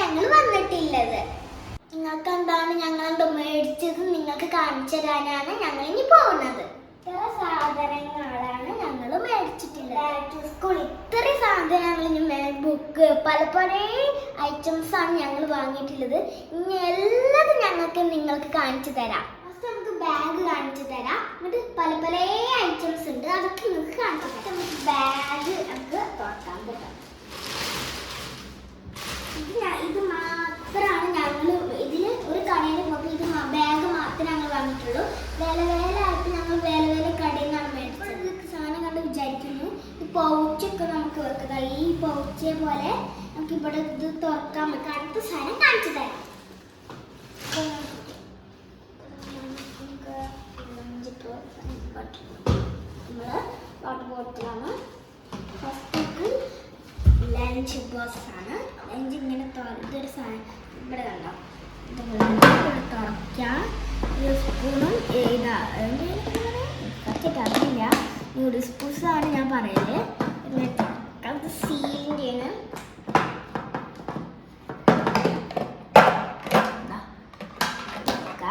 ഞങ്ങൾ വന്നിട്ടുള്ളത്. നിങ്ങൾക്ക് എന്താണ് ഞങ്ങൾ എന്തോ മേടിച്ചത് നിങ്ങൾക്ക് കാണിച്ചു തരാനാണ് ഞങ്ങൾ ഇനി പോകുന്നത്. ഇത്ര സാധനങ്ങളാണ് ഞങ്ങൾ മേടിച്ചിട്ടുള്ളത്. സ്കൂൾ ഇത്രയും സാധനങ്ങൾ ഇനി ബുക്ക് പല പല ഐറ്റംസ് ആണ് ഞങ്ങൾ വാങ്ങിയിട്ടുള്ളത്. ഇനി എല്ലാതും നിങ്ങൾക്ക് കാണിച്ചു തരാം. ഫസ്റ്റ് നമുക്ക് ബാഗ് കാണിച്ചു തരാം. എന്നിട്ട് പല പല ഐറ്റംസ് ഉണ്ട്, അതൊക്കെ നിങ്ങൾക്ക് കാണിച്ചു തരാം. നമുക്ക് ബാഗ് നമുക്ക് തുറക്കാൻ പറ്റാം. ഇത് മാത്രമാണ് ഞങ്ങൾ ഇതിൽ ഒരു കടയിൽ പോകുമ്പോൾ ഇത് ബാഗ് മാത്രമേ ഞങ്ങൾ വാങ്ങിയിട്ടുള്ളൂ. വേലവേലായിട്ട് ഞങ്ങൾ വേലവേല കടയിൽ നിന്നാണ് മേടിച്ചത്. സാധനം കണ്ട് വിചാരിക്കുന്നു. ഈ പൗച്ചൊക്കെ നമുക്ക് വെക്കുക. ഈ പൗച്ചെ പോലെ നമുക്ക് ഇവിടെ ഇത് തുറക്കാൻ പറ്റും. അടുത്ത സാധനം കാണിച്ചു തരാം. നമ്മള് വാട്ടർ ബോട്ടിലാണ്. ഫസ്റ്റ് ലഞ്ച് ബോക്സ് ആണ്. ലഞ്ച് ഇങ്ങനെ ഇതൊരു സാധനം ഇവിടെ കണ്ടോ, തുറക്കാം. ഈ സ്പൂണും അറിയില്ല, നൂഡിൽസ് സ്പൂൺസ് ആണ് ഞാൻ പറയല്. അത് സീലിൻ്റെയാണ്.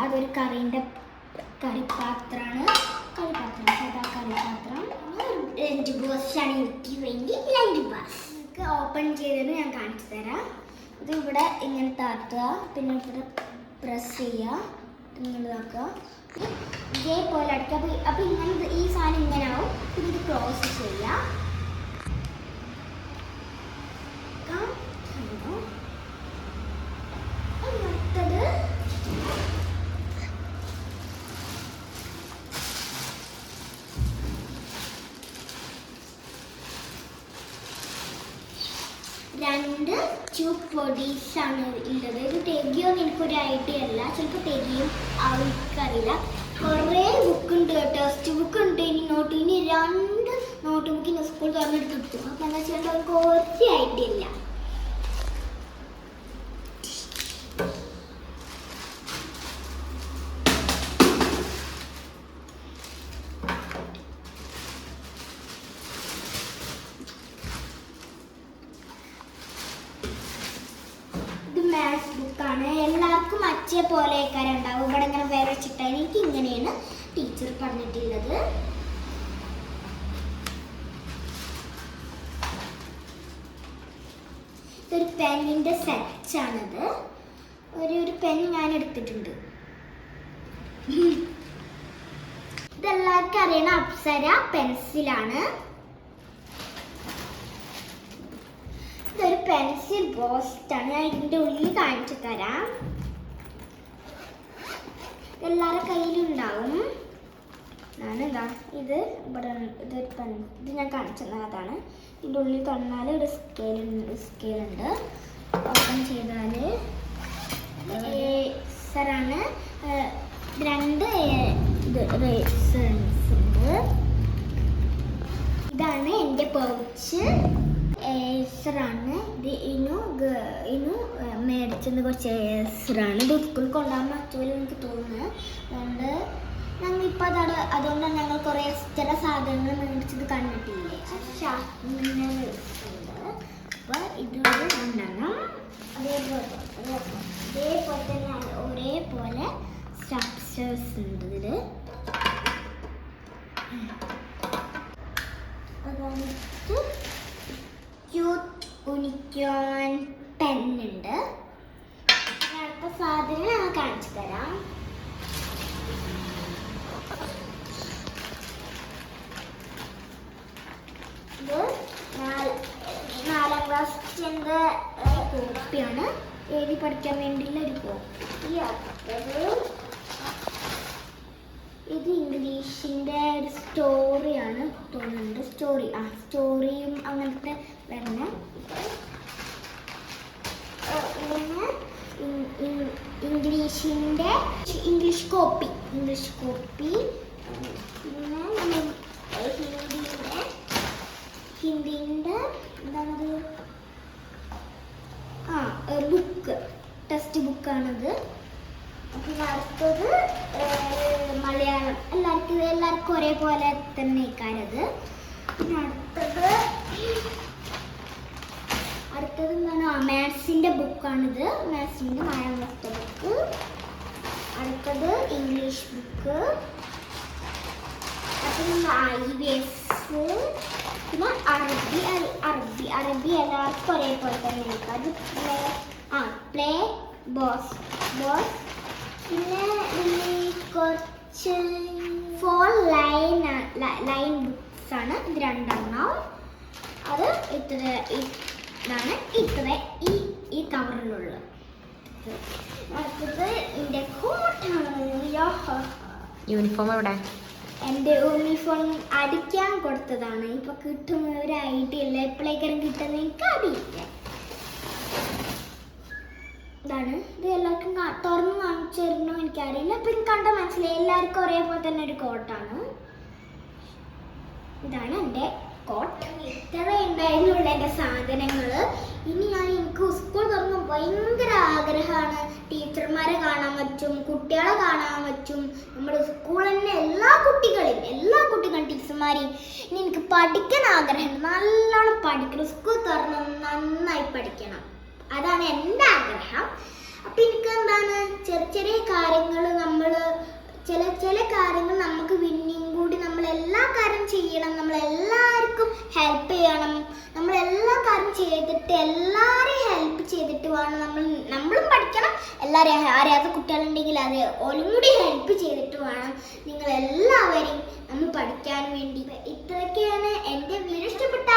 അതൊരു കറിപ്പാത്രമാണ്. ലഞ്ച് ബോക്സ് ആണ് എനിക്ക് വേണ്ടി. ലഞ്ച് ബോക്സ് ഓപ്പൺ ചെയ്തത് ഞാൻ കാണിച്ചു തരാം. ഇത് ഇവിടെ ഇങ്ങനെ താത്തുക, പിന്നെ ഇവിടെ പ്രസ് ചെയ്യുക, ഇങ്ങനെ ഇതാക്കുക, ഇതേപോലെ അടിക്കുക. അപ്പോൾ ഇങ്ങനെ ഈ സാധനം ഇങ്ങനെ ആവും. പിന്നെ ഇത് ക്ലോസ് ചെയ്യുക. അടുത്തത് രണ്ട് ട്യൂബ് പൊടീസ് ആണ് ഉള്ളത്. ഇത് തികയോന്ന് എനിക്കൊരു ഐഡിയ അല്ല, ചിലപ്പോൾ തികയും ആൾക്കറിയില്ല. കുറേ ബുക്കുണ്ട്, ടെക്സ്റ്റ് ബുക്ക് ഉണ്ട്, ഇനി രണ്ട് നോട്ട് ബുക്കിന് സ്കൂൾ തുറന്നെടുത്ത് കിട്ടും. അപ്പം എന്താ വെച്ചാൽ അവർക്ക് ഒരു ഐഡിയ ഇല്ല. മാത്സ് ബുക്കാണ്. എല്ലാവർക്കും അച്ഛയെ പോലെ ഉണ്ടാവും. ഇവിടെ ഇങ്ങനെ വേറെ വെച്ചിട്ടാണ്. എനിക്ക് ഇങ്ങനെയാണ് ടീച്ചർ പറഞ്ഞിട്ടുള്ളത്. ഇതൊരു പെന്നിൻ്റെ സെറ്റാണിത്. ഒരു പെൻ ഞാൻ എടുത്തിട്ടുണ്ട്. ഇതെല്ലാവർക്കും അറിയണ അപ്സര പെൻസിലാണ്. ഇതൊരു പെൻസിൽ ബോക്സാണ്. ഞാൻ ഇതിൻ്റെ ഉള്ളിൽ കാണിച്ചു തരാം. എല്ലാവരുടെ കയ്യിലുണ്ടാവും. ഞാനെന്താ ഇത് ഇവിടെ ഇതൊരു ഇത് ഞാൻ കാണിച്ചു തന്നതാണ്. ഇതിൻ്റെ ഉള്ളിൽ തന്നാൽ ഒരു സ്കെയിലുണ്ട്. ഓപ്പൺ ചെയ്താൽ റേസറാണ്. രണ്ട് റേസേഴ്സ് ഉണ്ട്. ഇതാണ് എൻ്റെ പൗച്ച്. ഏസറാണ് ഇത്. ഇനു മേടിച്ചത് കുറച്ച് ഏസറാണ്. ഇത് സ്കൂളിൽ കൊണ്ടുപോകാൻ പറ്റുമല്ലോ എനിക്ക് തോന്നുന്നു. അതുകൊണ്ട് ഞങ്ങളിപ്പോൾ അതുകൊണ്ടാണ് ഞങ്ങൾ കുറേ ചില സാധനങ്ങൾ മേടിച്ചത് കണ്ടിട്ടില്ലേ. അപ്പോൾ ഇതൊരു രണ്ടെണ്ണം അതേപോലെ തന്നെ ഒരേപോലെ സ്ട്രക്ചേഴ്സ് ഉണ്ട് ഇതിൽ. അതായത് യൂണിക്കോൺ പെന്നുണ്ട്. അടുത്ത സാധനം ഞാൻ കാണിച്ചു തരാം. ഇത് 4ാം ക്ലാസ്സിൻ്റെ കോപ്പിയാണ്. എഴുതി പഠിക്കാൻ വേണ്ടിയുള്ള ഒരു കോപ്പി. ഇത് ഇംഗ്ലീഷിൻ്റെ ഒരു സ്റ്റോറിയാണ് തോന്നുന്നുണ്ട്. സ്റ്റോറിയും അങ്ങനത്തെ വരുന്ന. പിന്നെ ഇംഗ്ലീഷ് കോപ്പി. പിന്നെ ഹിന്ദിൻ്റെ എന്താണത്, ബുക്ക്, ടെക്സ്റ്റ് ബുക്കാണത്. പിന്നെ അടുത്തത് മലയാളം. എല്ലാവർക്കും ഒരേപോലെ തന്നെ ഇക്കാരത്. പിന്നെ അടുത്തത് അടുത്തത് എന്താണ് മാത്സിൻ്റെ ബുക്കാണിത്. മാത്സിൻ്റെ 4ാം ക്ലാസ്സിലെ ബുക്ക്. അടുത്തത് ഇംഗ്ലീഷ് ബുക്ക്. പിന്നെ IVS. പിന്നെ അറബി എല്ലാവർക്കും ഒരേപോലെ തന്നെ എടുക്കാം. അത് പ്ലേ ബോസ്. പിന്നെ കുറച്ച് 4 ലൈൻ ബുക്സ് ആണ്. ഇത് 2 അത് ഇതാണ് ഈ കവറിലുള്ളത്. അടുത്തത് എൻ്റെ കോട്ടാണ്. യൂണിഫോം എവിടെ? എൻ്റെ യൂണിഫോം അടിക്കാൻ കൊടുത്തതാണ്. ഇപ്പൊ കിട്ടുന്ന ഒരു ഐഡിയ ഇല്ല, എപ്പോഴേക്കും കിട്ടുന്ന എനിക്ക് അറിയില്ല. ഇതാണ്. ഇത് എല്ലാവർക്കും തുറന്ന് കാണിച്ചു തരണോ എനിക്കറിയില്ല. അപ്പൊ എനിക്ക് കണ്ട മനസ്സിലായി എല്ലാവർക്കും ഒരേപോലെ തന്നെ ഒരു കോട്ടാണ്. ഇതാണ് എൻ്റെ കോട്ട്. ഇത്ര ഉണ്ടായിരുന്നുള്ള എൻ്റെ സാധനങ്ങൾ. ഇനി എനിക്ക് സ്കൂൾ തുറന്ന് ഭയങ്കര ആഗ്രഹമാണ് ടീച്ചർമാരെ കാണാൻ പറ്റും, കുട്ടികളെ കാണാൻ പറ്റും, നമ്മുടെ സ്കൂളിൽ തന്നെ എല്ലാ കുട്ടികളും ടീച്ചർമാരെയും. ഇനി എനിക്ക് പഠിക്കാൻ ആഗ്രഹമുണ്ട്, നല്ലോണം പഠിക്കണം. സ്കൂൾ തുറന്ന് നന്നായി പഠിക്കണം, അതാണ് എൻ്റെ ആഗ്രഹം. അപ്പം എനിക്ക് എന്താണ് ചെറിയ കാര്യങ്ങൾ ചില കാര്യങ്ങൾ നമുക്ക് പിന്നെയും കൂടി നമ്മളെല്ലാ കാര്യം ചെയ്യണം, നമ്മളെല്ലാവർക്കും ഹെൽപ്പ് ചെയ്യണം. നമ്മളെല്ലാ കാര്യം ചെയ്തിട്ട് എല്ലാവരെയും ഹെൽപ്പ് ചെയ്തിട്ട് വേണം നമ്മളും പഠിക്കണം. എല്ലാവരെയും അറിയാത്ത കുട്ടികളുണ്ടെങ്കിൽ അത് ഓലും കൂടി ഹെൽപ്പ് ചെയ്തിട്ട് വേണം നിങ്ങളെല്ലാവരെയും നമ്മൾ പഠിക്കാൻ വേണ്ടി. ഇത്രയൊക്കെയാണ് എൻ്റെ വീഡിയോ. ഇഷ്ടപ്പെട്ട